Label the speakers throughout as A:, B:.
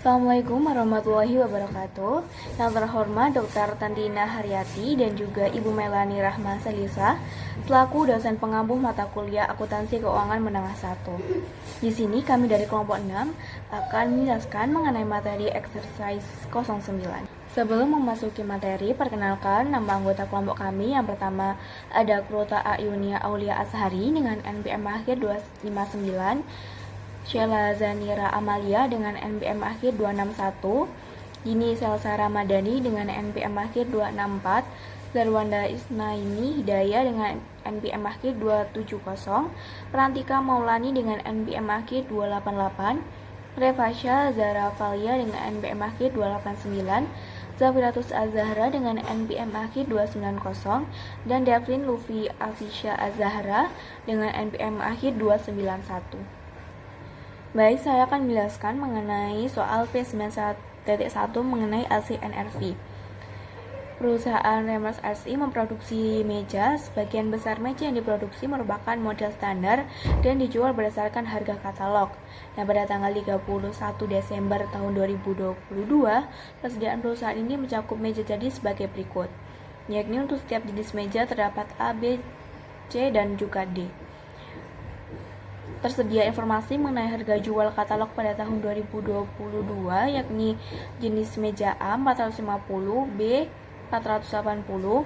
A: Assalamualaikum warahmatullahi wabarakatuh. Yang terhormat Dr. Tantina Haryati dan juga Ibu Melani Rahma Salisa selaku dosen pengampuh mata kuliah Akuntansi Keuangan Menengah 1. Di sini kami dari kelompok 6 akan menjelaskan mengenai materi exercise 09. Sebelum memasuki materi, perkenalkan nama anggota kelompok kami. Yang pertama ada Krota Ayunia Aulia Ashari dengan NPM akhir 259, Sheila Zanira Amalia dengan NPM akhir 261, Dini Selsa Ramadhani dengan NPM akhir 264, Darwanda Isnaini Hidayah dengan NPM akhir 270, Prantika Maulani dengan NPM akhir 288, Revasya Zara Valia dengan NPM akhir 289, Zafiratus Azahra dengan NPM akhir 290, dan Devlin Lufi Afisha Azahra dengan NPM akhir 291. Baik, saya akan menjelaskan mengenai soal P91.1 mengenai LCNRV. Perusahaan Remers RSI memproduksi meja. Sebagian besar meja yang diproduksi merupakan model standar dan dijual berdasarkan harga katalog. Nah, pada tanggal 31 Desember tahun 2022, persediaan perusahaan ini mencakup meja jadi sebagai berikut, yakni untuk setiap jenis meja terdapat A, B, C, dan juga D. Tersedia informasi mengenai harga jual katalog pada tahun 2022, yakni jenis meja A 450, B 480,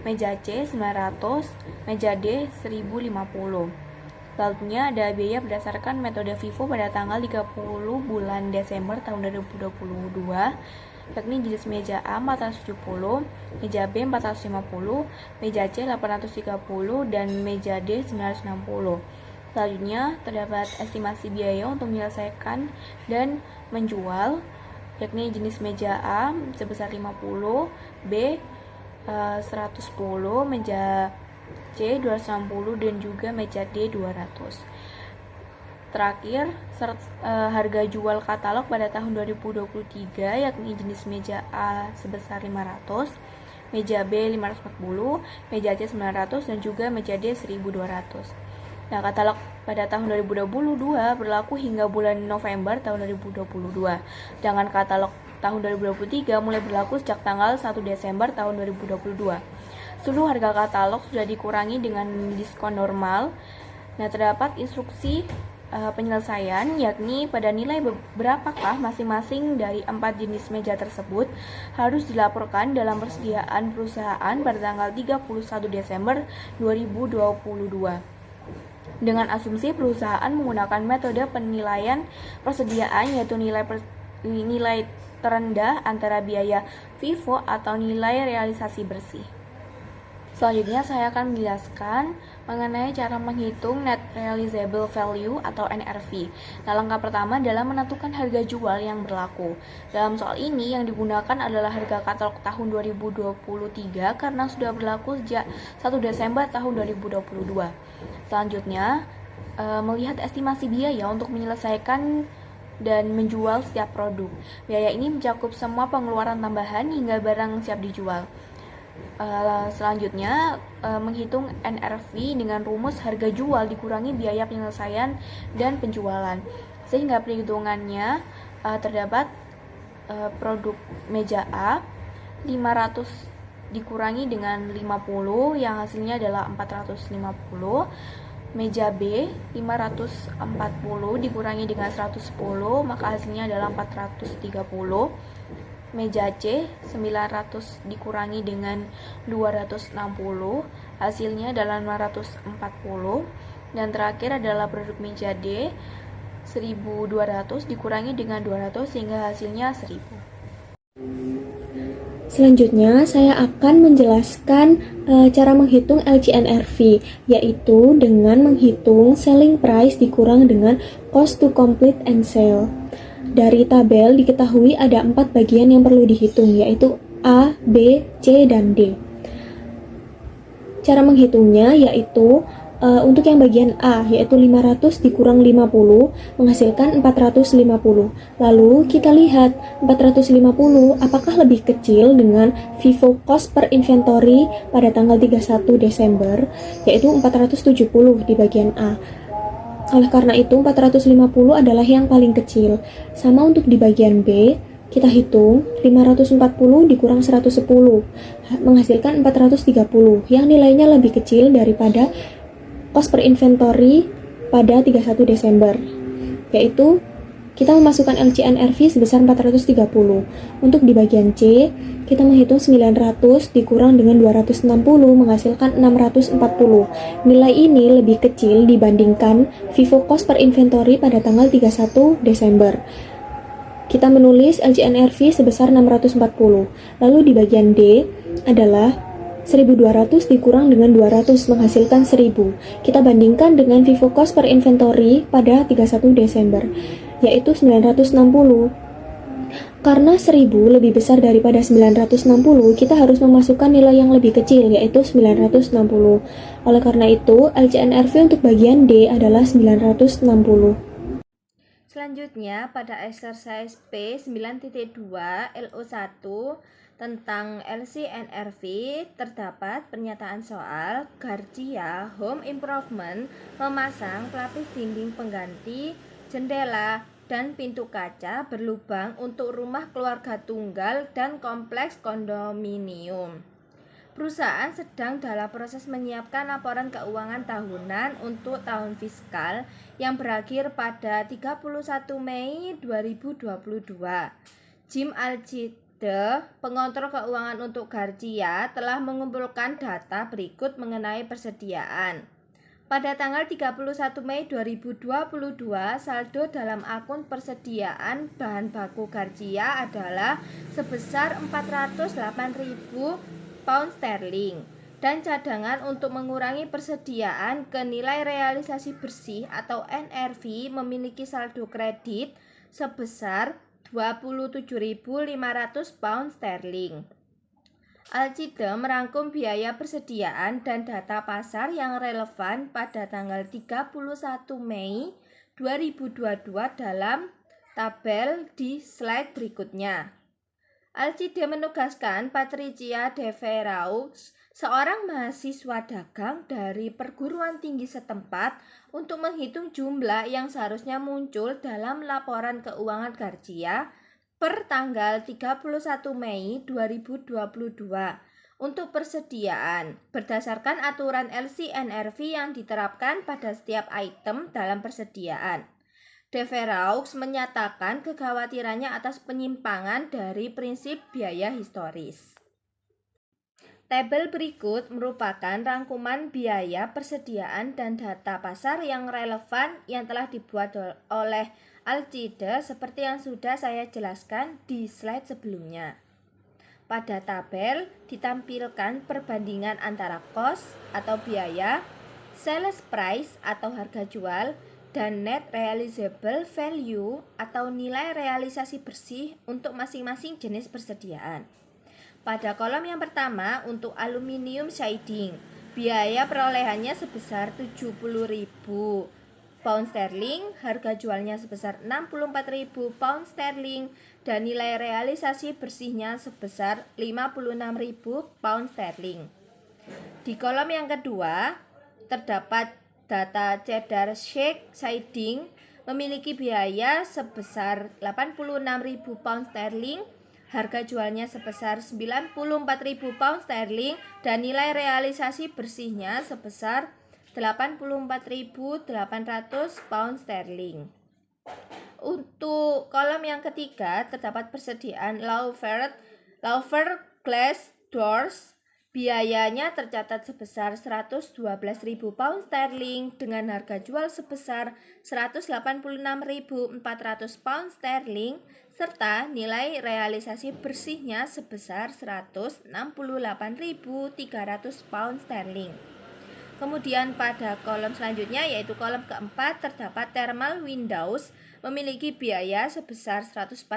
A: meja C 900, meja D 1050. Selanjutnya ada biaya berdasarkan metode FIFO pada tanggal 30 bulan Desember tahun 2022, yakni jenis meja A 470, meja B 450, meja C 830, dan meja D 960. Selanjutnya, terdapat estimasi biaya untuk menyelesaikan dan menjual, yakni jenis meja A sebesar 50, B 110, meja C 260, dan juga meja D 200. Terakhir, harga jual katalog pada tahun 2023, yakni jenis meja A sebesar 500, meja B 540, meja C 900, dan juga meja D 1200. Nah, katalog pada tahun 2022 berlaku hingga bulan November tahun 2022. Sedangkan katalog tahun 2023 mulai berlaku sejak tanggal 1 Desember tahun 2022. Seluruh harga katalog sudah dikurangi dengan diskon normal. Nah, terdapat instruksi penyelesaian, yakni pada nilai berapakah masing-masing dari 4 jenis meja tersebut harus dilaporkan dalam persediaan perusahaan pada tanggal 31 Desember 2022. Dengan asumsi perusahaan menggunakan metode penilaian persediaan, yaitu nilai terendah antara biaya FIFO atau nilai realisasi bersih. Selanjutnya saya akan menjelaskan mengenai cara menghitung Net Realizable Value atau NRV. Nah, langkah pertama adalah menentukan harga jual yang berlaku. Dalam soal ini yang digunakan adalah harga katalog tahun 2023 karena sudah berlaku sejak 1 Desember tahun 2022. Selanjutnya, melihat estimasi biaya untuk menyelesaikan dan menjual setiap produk. Biaya ini mencakup semua pengeluaran tambahan hingga barang siap dijual. Selanjutnya, menghitung NRV dengan rumus harga jual dikurangi biaya penyelesaian dan penjualan, sehingga perhitungannya terdapat produk meja A 500 dikurangi dengan 50 yang hasilnya adalah 450, meja B 540 dikurangi dengan 110 maka hasilnya adalah 430, meja C 900 dikurangi dengan 260 hasilnya adalah 540, dan terakhir adalah produk meja D 1200 dikurangi dengan 200 sehingga hasilnya 1000.
B: Selanjutnya, saya akan menjelaskan cara menghitung LCNRV, yaitu dengan menghitung selling price dikurang dengan cost to complete and sell. Dari tabel diketahui ada 4 bagian yang perlu dihitung, yaitu A, B, C, dan D. Cara menghitungnya yaitu untuk yang bagian A, yaitu 500 dikurang 50, menghasilkan 450. Lalu kita lihat 450 apakah lebih kecil dengan FIFO cost per inventory pada tanggal 31 Desember, yaitu 470 di bagian A. Oleh karena itu 450 adalah yang paling kecil. Sama untuk di bagian B, kita hitung 540 dikurang 110 menghasilkan 430 yang nilainya lebih kecil daripada cost per inventory pada 31 Desember, yaitu kita memasukkan LCNRV sebesar 430. Untuk di bagian C, kita menghitung 900 dikurang dengan 260 menghasilkan 640. Nilai ini lebih kecil dibandingkan Vivo cost per inventory pada tanggal 31 Desember. Kita menulis LCNRV sebesar 640. Lalu di bagian D adalah 1200 dikurang dengan 200 menghasilkan 1000. Kita bandingkan dengan Vivo cost per inventory pada 31 Desember, yaitu 960. Karena 1000 lebih besar daripada 960, kita harus memasukkan nilai yang lebih kecil, yaitu 960. Oleh karena itu, LCNRV untuk bagian D adalah 960.
A: Selanjutnya, pada exercise P9.2 LO1 tentang LCNRV terdapat pernyataan soal Garcia Home Improvement memasang pelapis dinding pengganti, jendela, dan pintu kaca berlubang untuk rumah keluarga tunggal dan kompleks kondominium. Perusahaan sedang dalam proses menyiapkan laporan keuangan tahunan untuk tahun fiskal yang berakhir pada 31 Mei 2022. Jim Alcide, pengontrol keuangan untuk Garcia, telah mengumpulkan data berikut mengenai persediaan. Pada tanggal 31 Mei 2022, saldo dalam akun persediaan bahan baku Garcia adalah sebesar 408.000 pound sterling dan cadangan untuk mengurangi persediaan ke nilai realisasi bersih atau NRV memiliki saldo kredit sebesar 27.500 pound sterling. Alcide merangkum biaya persediaan dan data pasar yang relevan pada tanggal 31 Mei 2022 dalam tabel di slide berikutnya. Alcide menugaskan Patricia de Veraux, seorang mahasiswa dagang dari perguruan tinggi setempat, untuk menghitung jumlah yang seharusnya muncul dalam laporan keuangan Garcia per tanggal 31 Mei 2022 untuk persediaan berdasarkan aturan LCNRV yang diterapkan pada setiap item dalam persediaan. De Veraux menyatakan kekhawatirannya atas penyimpangan dari prinsip biaya historis. Tabel berikut merupakan rangkuman biaya persediaan dan data pasar yang relevan yang telah dibuat oleh Alcide seperti yang sudah saya jelaskan di slide sebelumnya. Pada tabel ditampilkan perbandingan antara cost atau biaya, sales price atau harga jual, dan net realizable value atau nilai realisasi bersih untuk masing-masing jenis persediaan. Pada kolom yang pertama untuk aluminium siding, biaya perolehannya sebesar 70.000 pound sterling, harga jualnya sebesar 64.000 pound sterling, dan nilai realisasi bersihnya sebesar 56.000 pound sterling. Di kolom yang kedua terdapat data cedar shake siding memiliki biaya sebesar 86.000 pound sterling, harga jualnya sebesar 94.000 pound sterling, dan nilai realisasi bersihnya sebesar 84.800 pound sterling. Untuk kolom yang ketiga terdapat persediaan Laufer Glass Doors. Biayanya tercatat sebesar 112.000 pound sterling dengan harga jual sebesar 186.400 pound sterling serta nilai realisasi bersihnya sebesar 168.300 pound sterling. Kemudian pada kolom selanjutnya yaitu kolom keempat terdapat thermal windows memiliki biaya sebesar 140.000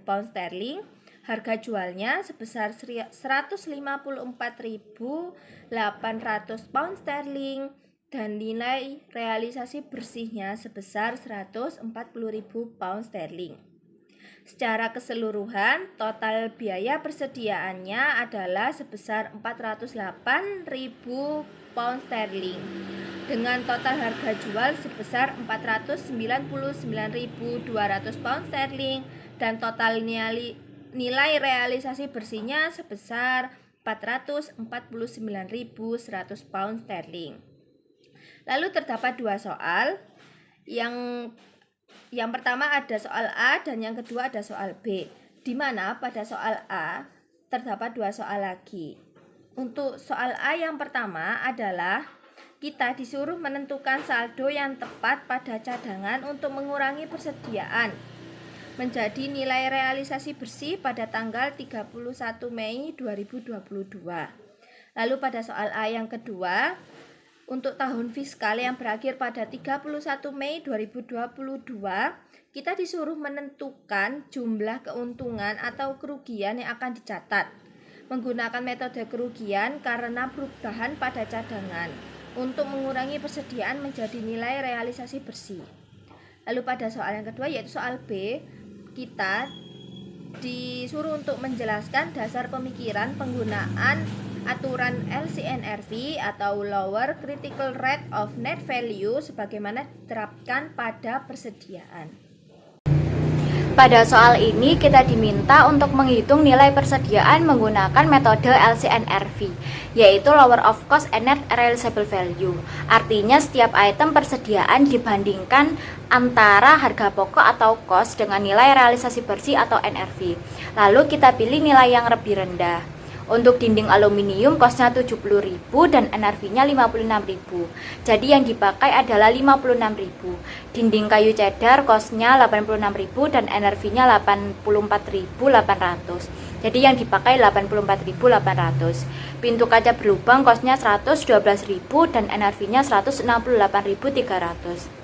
A: pound sterling. Harga jualnya sebesar 154.800 pound sterling dan nilai realisasi bersihnya sebesar 140.000 pound sterling. Secara keseluruhan, total biaya persediaannya adalah sebesar 408.000 pound sterling dengan total harga jual sebesar 499.200 pound sterling dan total nilai realisasi bersihnya sebesar 449.100 pound sterling. Lalu terdapat dua soal. Yang pertama ada soal A dan yang kedua ada soal B, di mana pada soal A terdapat dua soal lagi. Untuk soal A yang pertama adalah kita disuruh menentukan saldo yang tepat pada cadangan untuk mengurangi persediaan menjadi nilai realisasi bersih pada tanggal 31 Mei 2022. Lalu pada soal A yang kedua, untuk tahun fiskal yang berakhir pada 31 Mei 2022, kita disuruh menentukan jumlah keuntungan atau kerugian yang akan dicatat menggunakan metode kerugian karena perubahan pada cadangan untuk mengurangi persediaan menjadi nilai realisasi bersih. Lalu pada soal yang kedua yaitu soal B, kita disuruh untuk menjelaskan dasar pemikiran penggunaan aturan LCNRV atau Lower Critical Rate of Net Value sebagaimana diterapkan pada persediaan.
C: Pada soal ini kita diminta untuk menghitung nilai persediaan menggunakan metode LCNRV, yaitu Lower of Cost and Net Realizable Value. Artinya setiap item persediaan dibandingkan antara harga pokok atau cost dengan nilai realisasi bersih atau NRV. Lalu kita pilih nilai yang lebih rendah. Untuk dinding aluminium costnya 70.000 dan NRV-nya 56.000. Jadi yang dipakai adalah 56.000. Dinding kayu cedar costnya 86.000 dan NRV-nya 84.800. Jadi yang dipakai 84.800. Pintu kaca berlubang costnya 112.000 dan NRV-nya 168.300.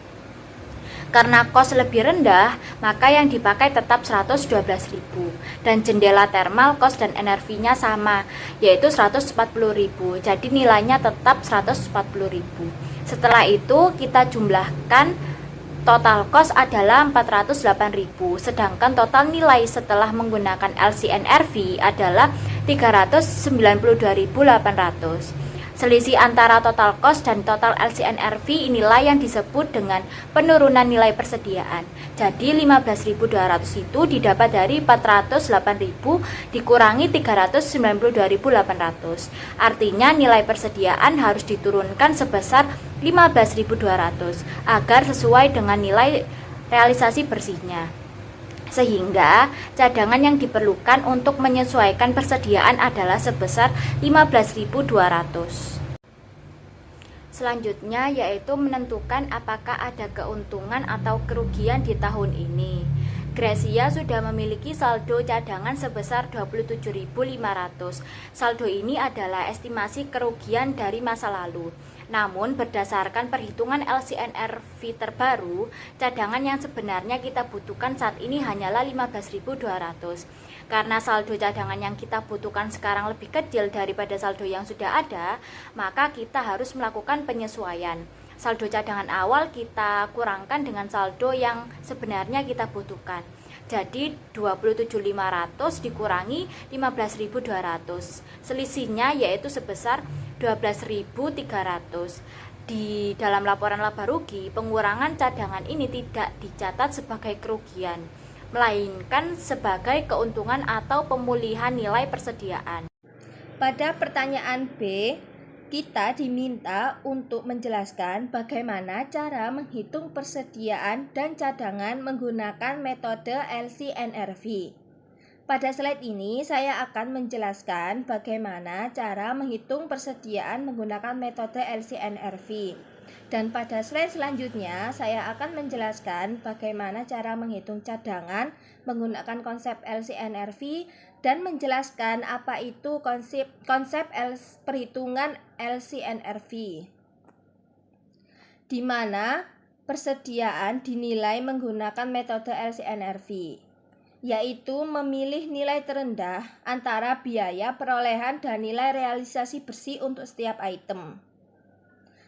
C: Karena cost lebih rendah, maka yang dipakai tetap 112.000. Dan jendela thermal cost dan NRV-nya sama, yaitu 140.000. Jadi nilainya tetap 140.000. Setelah itu kita jumlahkan, total cost adalah 408.000, sedangkan total nilai setelah menggunakan LCNRV adalah 392.800. Selisih antara total cost dan total LCNRV inilah yang disebut dengan penurunan nilai persediaan. Jadi 15.200 itu didapat dari 408.000 dikurangi 392.800. Artinya nilai persediaan harus diturunkan sebesar 15.200 agar sesuai dengan nilai realisasi bersihnya. Sehingga cadangan yang diperlukan untuk menyesuaikan persediaan adalah sebesar 15.200. Selanjutnya yaitu menentukan apakah ada keuntungan atau kerugian di tahun ini. Gracia sudah memiliki saldo cadangan sebesar 27.500. Saldo ini adalah estimasi kerugian dari masa lalu. Namun berdasarkan perhitungan LCNRV terbaru, cadangan yang sebenarnya kita butuhkan saat ini hanyalah 15.200. Karena saldo cadangan yang kita butuhkan sekarang lebih kecil daripada saldo yang sudah ada, maka kita harus melakukan penyesuaian. Saldo cadangan awal kita kurangkan dengan saldo yang sebenarnya kita butuhkan. Jadi 27.500 dikurangi 15.200. Selisihnya yaitu sebesar 12.300. Di dalam laporan laba rugi, pengurangan cadangan ini tidak dicatat sebagai kerugian, melainkan sebagai keuntungan atau pemulihan nilai persediaan.
A: Pada pertanyaan B, kita diminta untuk menjelaskan bagaimana cara menghitung persediaan dan cadangan menggunakan metode LCNRV. Pada slide ini saya akan menjelaskan bagaimana cara menghitung persediaan menggunakan metode LCNRV. Dan pada slide selanjutnya saya akan menjelaskan bagaimana cara menghitung cadangan menggunakan konsep LCNRV dan menjelaskan apa itu konsep perhitungan LCNRV, di mana persediaan dinilai menggunakan metode LCNRV, yaitu memilih nilai terendah antara biaya perolehan dan nilai realisasi bersih untuk setiap item.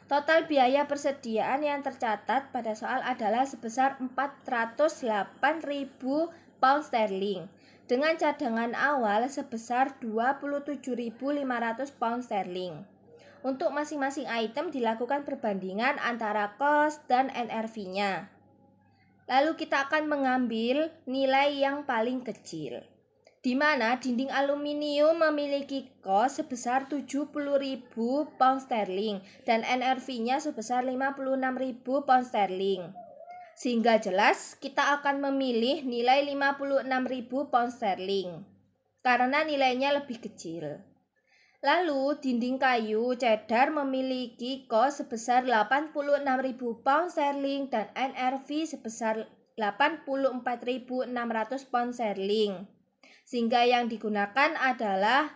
A: Total biaya persediaan yang tercatat pada soal adalah sebesar 408.200
D: pound sterling dengan cadangan awal sebesar 27.500 pound sterling. Untuk masing-masing item dilakukan perbandingan antara cost dan NRV-nya. Lalu kita akan mengambil nilai yang paling kecil, di mana dinding aluminium memiliki cost sebesar 70.000 pound sterling dan NRV-nya sebesar 56.000 pound sterling. Sehingga jelas kita akan memilih nilai 56.000 pound sterling karena nilainya lebih kecil. Lalu dinding kayu cedar memiliki cost sebesar 86.000 pound sterling dan NRV sebesar 84.600 pound sterling. Sehingga yang digunakan adalah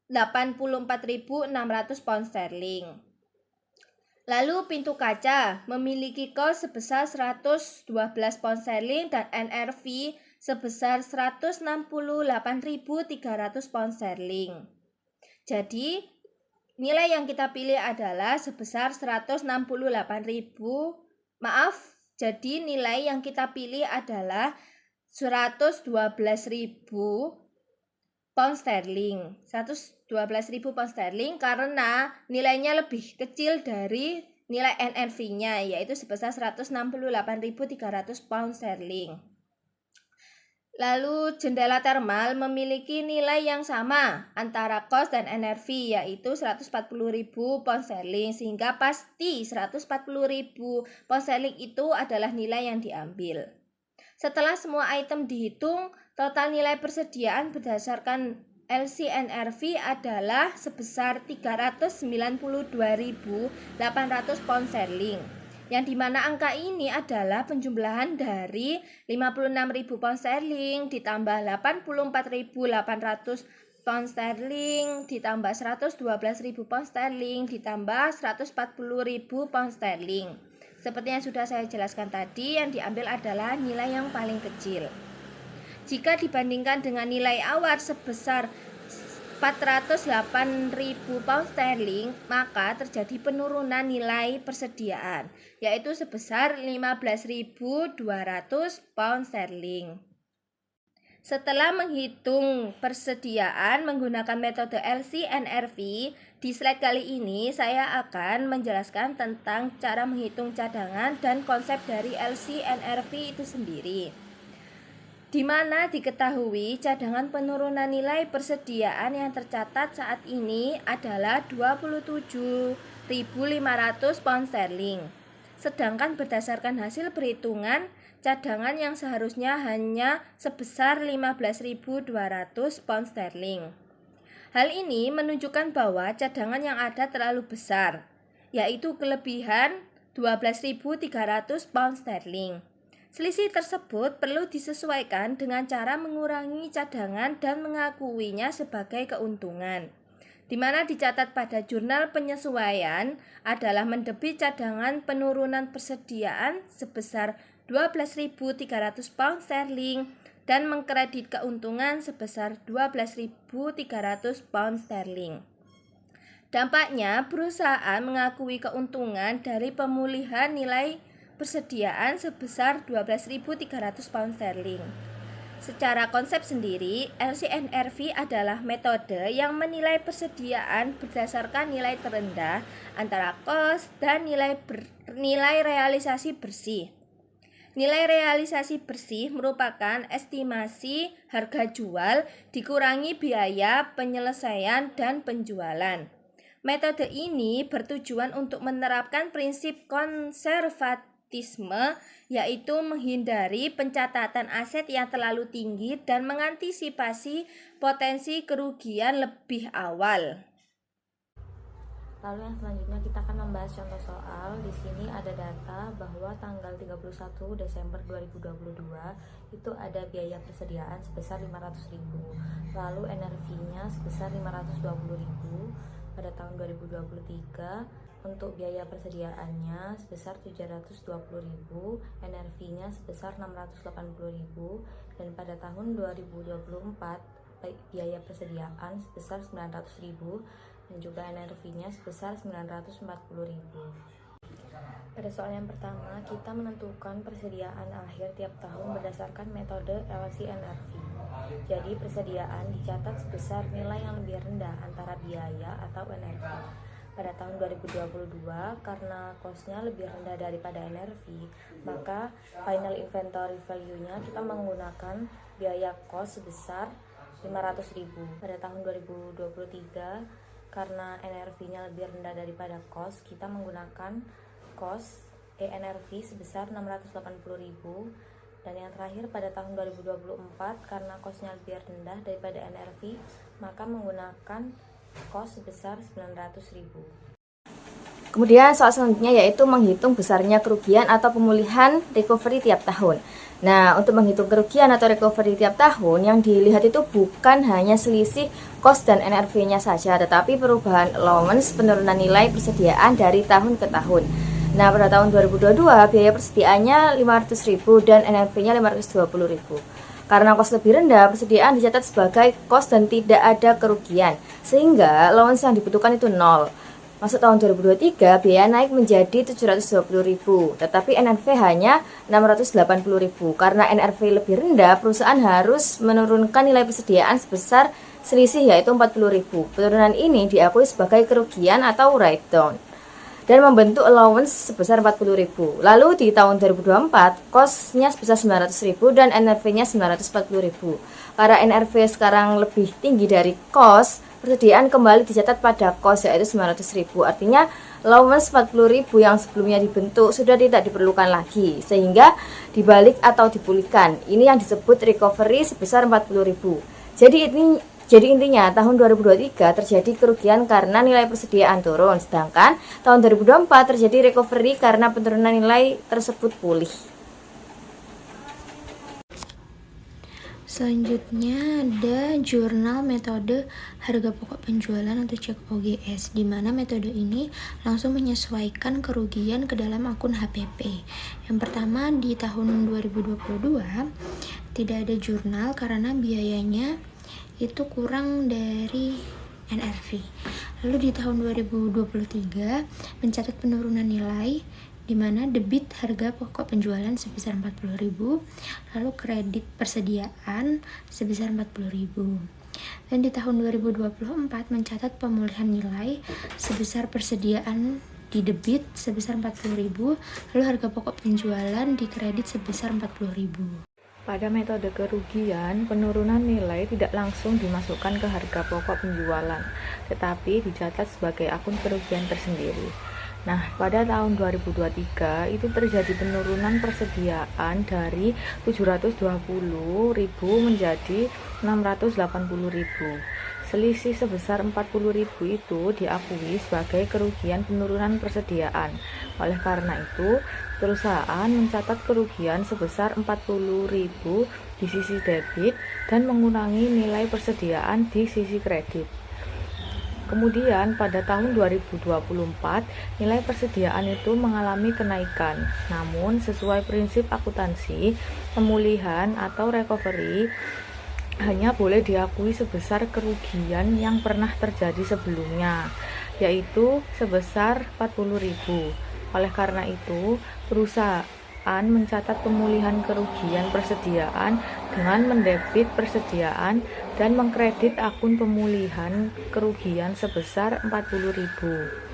D: 84.600 pound sterling. Lalu pintu kaca memiliki cost sebesar 112 pound sterling dan NRV sebesar 168.300 pound sterling. Jadi nilai yang kita pilih adalah sebesar 168.000. Jadi nilai yang kita pilih adalah 112.000 pound sterling. 112.000 pound sterling karena nilainya lebih kecil dari nilai NRV-nya, yaitu sebesar 168.300 pound sterling. Lalu jendela termal memiliki nilai yang sama antara cost dan NRV, yaitu 140.000 pound sterling, sehingga pasti 140.000 pound sterling itu adalah nilai yang diambil. Setelah semua item dihitung, total nilai persediaan berdasarkan LCNRV adalah sebesar 392.800 pound sterling. Yang dimana angka ini adalah penjumlahan dari 56.000 pound sterling ditambah 84.800 pound sterling ditambah 112.000 pound sterling ditambah 140.000 pound sterling. Seperti yang sudah saya jelaskan tadi, yang diambil adalah nilai yang paling kecil. Jika dibandingkan dengan nilai awal sebesar 408.000 pound sterling, maka terjadi penurunan nilai persediaan, yaitu sebesar 15.200 pound sterling. Setelah menghitung persediaan menggunakan metode LCNRV, di slide kali ini saya akan menjelaskan tentang cara menghitung cadangan dan konsep dari LCNRV itu sendiri. Di mana diketahui cadangan penurunan nilai persediaan yang tercatat saat ini adalah 27.500 pound sterling. Sedangkan berdasarkan hasil perhitungan, cadangan yang seharusnya hanya sebesar 15.200 pound sterling. Hal ini menunjukkan bahwa cadangan yang ada terlalu besar, yaitu kelebihan 12.300 pound sterling. Selisih tersebut perlu disesuaikan dengan cara mengurangi cadangan dan mengakuinya sebagai keuntungan, di mana dicatat pada jurnal penyesuaian adalah mendebit cadangan penurunan persediaan sebesar 12.300 pound sterling dan mengkredit keuntungan sebesar 12.300 pound sterling. Dampaknya, perusahaan mengakui keuntungan dari pemulihan nilai persediaan sebesar 12.300 pound sterling. Secara konsep sendiri, LCNRV adalah metode yang menilai persediaan berdasarkan nilai terendah antara cost dan nilai realisasi bersih. Nilai realisasi bersih merupakan estimasi harga jual dikurangi biaya penyelesaian dan penjualan. Metode ini bertujuan untuk menerapkan prinsip konservatisme, yaitu menghindari pencatatan aset yang terlalu tinggi dan mengantisipasi potensi kerugian lebih awal.
A: Lalu yang selanjutnya kita akan membahas contoh soal. Di sini ada data bahwa tanggal 31 Desember 2022 itu ada biaya persediaan sebesar 500.000. Lalu NRV-nya sebesar 520.000. Pada tahun 2023 untuk biaya persediaannya sebesar 720.000, NRV-nya sebesar 680.000, dan pada tahun 2024 biaya persediaan sebesar 900.000 dan juga NRV-nya sebesar 940.000. Pada soal yang pertama, kita menentukan persediaan akhir tiap tahun berdasarkan metode LCNRV. Jadi, persediaan dicatat sebesar nilai yang lebih rendah antara biaya atau NRV. Pada tahun 2022, karena cost-nya lebih rendah daripada NRV, maka final inventory value-nya kita menggunakan biaya cost sebesar 500.000. Pada tahun 2023, karena NRV-nya lebih rendah daripada cost, kita menggunakan cost ENRV sebesar 680.000. Dan yang terakhir pada tahun 2024, karena cost-nya lebih rendah daripada NRV, maka menggunakan cost sebesar 900.000.
C: Kemudian soal selanjutnya yaitu menghitung besarnya kerugian atau pemulihan recovery tiap tahun. Nah, untuk menghitung kerugian atau recovery tiap tahun, yang dilihat itu bukan hanya selisih cost dan NRV-nya saja, tetapi perubahan allowance, penurunan nilai persediaan dari tahun ke tahun. Nah, pada tahun 2022 biaya persediaannya 500.000 dan NRV-nya 520.000. Karena cost lebih rendah, persediaan dicatat sebagai cost dan tidak ada kerugian, sehingga allowance yang dibutuhkan itu 0. Masuk tahun 2023, biaya naik menjadi 720.000, tetapi NRV hanya 680.000. Karena NRV lebih rendah, perusahaan harus menurunkan nilai persediaan sebesar selisih yaitu 40.000. Penurunan ini diakui sebagai kerugian atau write down dan membentuk allowance sebesar 40.000. Lalu di tahun 2024, cost-nya sebesar 900.000 dan NRV-nya 940.000. Karena NRV sekarang lebih tinggi dari cost, persediaan kembali dicatat pada cost yaitu 900.000. Artinya allowance 40.000 yang sebelumnya dibentuk sudah tidak diperlukan lagi, sehingga dibalik atau dipulihkan. Ini yang disebut recovery sebesar 40.000. Jadi intinya tahun 2023 terjadi kerugian karena nilai persediaan turun, sedangkan tahun 2024 terjadi recovery karena penurunan nilai tersebut pulih.
B: Selanjutnya ada jurnal metode harga pokok penjualan atau cek OGS, di mana metode ini langsung menyesuaikan kerugian ke dalam akun HPP. Yang pertama, di tahun 2022 tidak ada jurnal karena biayanya itu kurang dari NRV. Lalu di tahun 2023 mencatat penurunan nilai di mana debit harga pokok penjualan sebesar 40.000, lalu kredit persediaan sebesar 40.000. Dan di tahun 2024 mencatat pemulihan nilai sebesar persediaan di debit sebesar 40.000, lalu harga pokok penjualan di kredit sebesar 40.000.
A: Pada metode kerugian, penurunan nilai tidak langsung dimasukkan ke harga pokok penjualan, tetapi dicatat sebagai akun kerugian tersendiri. Nah, pada tahun 2023 itu terjadi penurunan persediaan dari 720.000 menjadi 680.000. Selisih sebesar 40.000 itu diakui sebagai kerugian penurunan persediaan. Oleh karena itu, perusahaan mencatat kerugian sebesar 40.000 di sisi debit dan mengurangi nilai persediaan di sisi kredit. Kemudian pada tahun 2024, nilai persediaan itu mengalami kenaikan. Namun, sesuai prinsip akuntansi, pemulihan atau recovery hanya boleh diakui sebesar kerugian yang pernah terjadi sebelumnya, yaitu sebesar 40.000. Oleh karena itu, perusahaan mencatat pemulihan kerugian persediaan dengan mendebit persediaan dan mengkredit akun pemulihan kerugian sebesar 40.000.